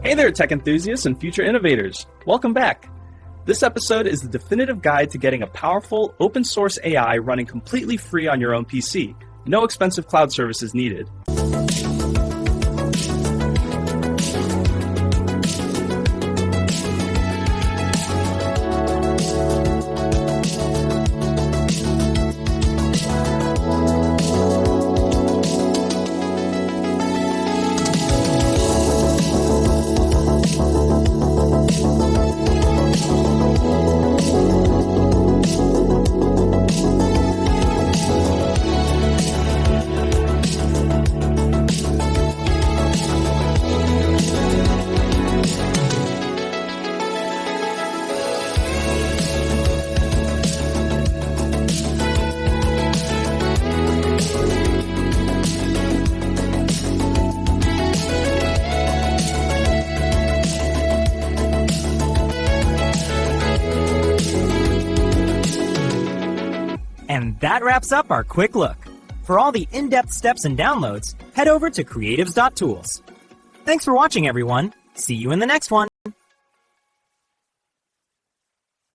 Hey there, tech enthusiasts and future innovators. Welcome back. This episode is the definitive guide to getting a powerful, open-source AI running completely free on your own PC. No expensive cloud services needed. And that wraps up our quick look. For all the in-depth steps and downloads, head over to creatives.tools. Thanks for watching, everyone. See you in the next one.